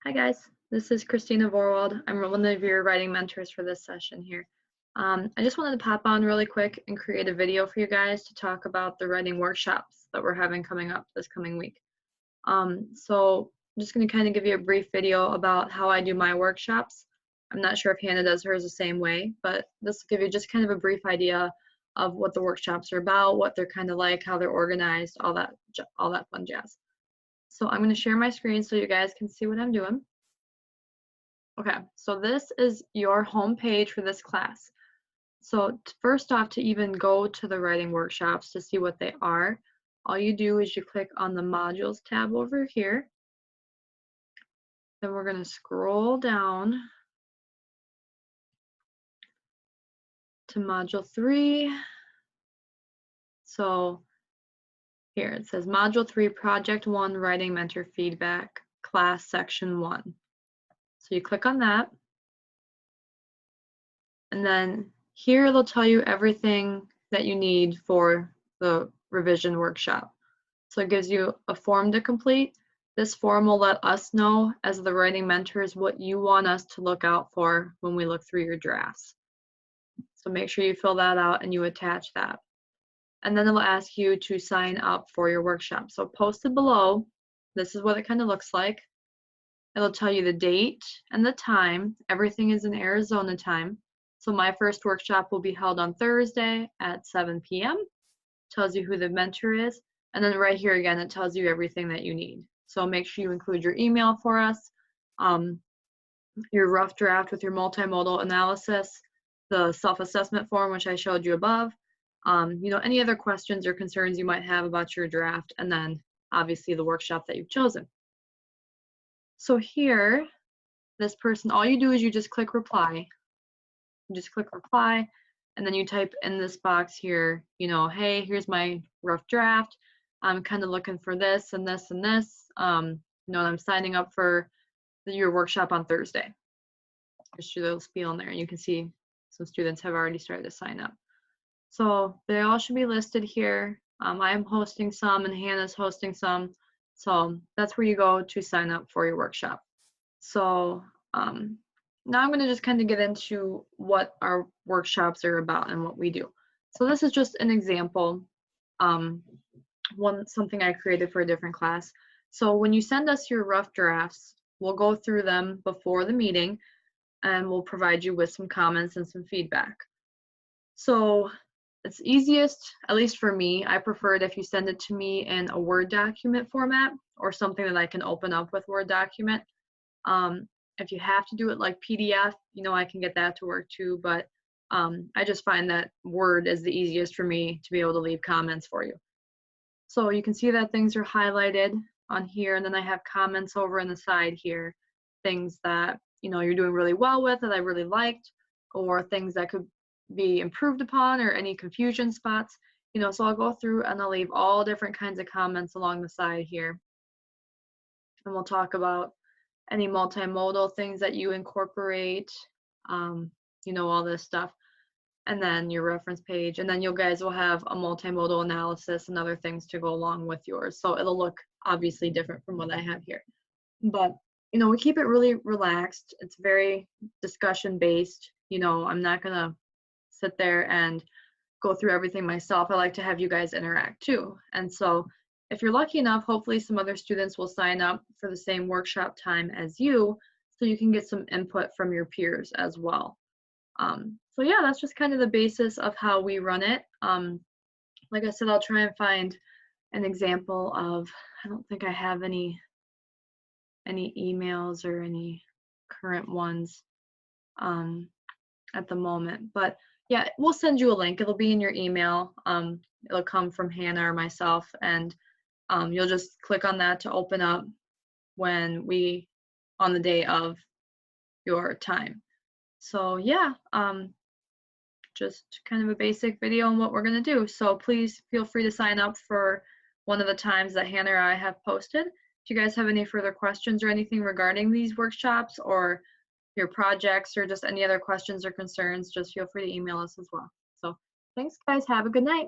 Hi guys, this is Christina Vorwald. I'm one of your writing mentors for this session here. I just wanted to pop on really quick and create a video for you guys to talk about the writing workshops that we're having coming up this coming week. So I'm just going to kind of give you a brief video about how I do my workshops. I'm not sure if Hannah does hers the same way, but this will give you just kind of a brief idea of what the workshops are about, what they're kind of like, how they're organized, all that fun jazz. So I'm going to share my screen so you guys can see what I'm doing. Okay, so this is your home page for this class. So first off, to even go to the writing workshops to see what they are, all you do is you click on the modules tab over here. Then we're going to scroll down to module 3. So here it says module 3, project 1, writing mentor feedback, class section 1. So you click on that. And then here it'll tell you everything that you need for the revision workshop. So it gives you a form to complete. This form will let us know as the writing mentors what you want us to look out for when we look through your drafts. So make sure you fill that out and you attach that. And then it'll ask you to sign up for your workshop. So posted below, this is what it kind of looks like. It'll tell you the date and the time. Everything is in Arizona time. So my first workshop will be held on Thursday at 7 p.m. Tells you who the mentor is. And then right here again, it tells you everything that you need. So make sure you include your email for us, your rough draft with your multimodal analysis, the self-assessment form, which I showed you above, any other questions or concerns you might have about your draft, and then obviously the workshop that you've chosen. So here, this person, all you do is you just click reply. You just click reply, and then you type in this box here, hey, here's my rough draft. I'm kind of looking for this and this and this. And I'm signing up for your workshop on Thursday. Just your little spiel in there, and you can see some students have already started to sign up. So they all should be listed here. I'm hosting some and Hannah's hosting some. So that's where you go to sign up for your workshop. So now I'm going to just kind of get into what our workshops are about and what we do. So this is just an example, something I created for a different class. So when you send us your rough drafts, we'll go through them before the meeting and we'll provide you with some comments and some feedback. So it's easiest, at least for me, I prefer it if you send it to me in a Word document format or something that I can open up with Word document. If you have to do it like PDF, I can get that to work too, but I just find that Word is the easiest for me to be able to leave comments for you. So you can see that things are highlighted on here, and then I have comments over on the side here, things that you're doing really well with that I really liked, or things that could be improved upon, or any confusion spots. So I'll go through and I'll leave all different kinds of comments along the side here, and we'll talk about any multimodal things that you incorporate, all this stuff, and then your reference page, and then you guys will have a multimodal analysis and other things to go along with yours. So it'll look obviously different from what I have here. But, we keep it really relaxed. It's very discussion based. I'm not going to sit there and go through everything myself. I like to have you guys interact too. And so if you're lucky enough, hopefully some other students will sign up for the same workshop time as you, so you can get some input from your peers as well. So yeah, that's just kind of the basis of how we run it. Like I said, I'll try and find an example of, I don't think I have any emails or any current ones at the moment, but yeah, we'll send you a link. It'll be in your email. It'll come from Hannah or myself, and you'll just click on that to open up on the day of your time. So yeah, just kind of a basic video on what we're going to do. So please feel free to sign up for one of the times that Hannah or I have posted. If you guys have any further questions or anything regarding these workshops or your projects or just any other questions or concerns, just feel free to email us as well. So thanks guys, have a good night.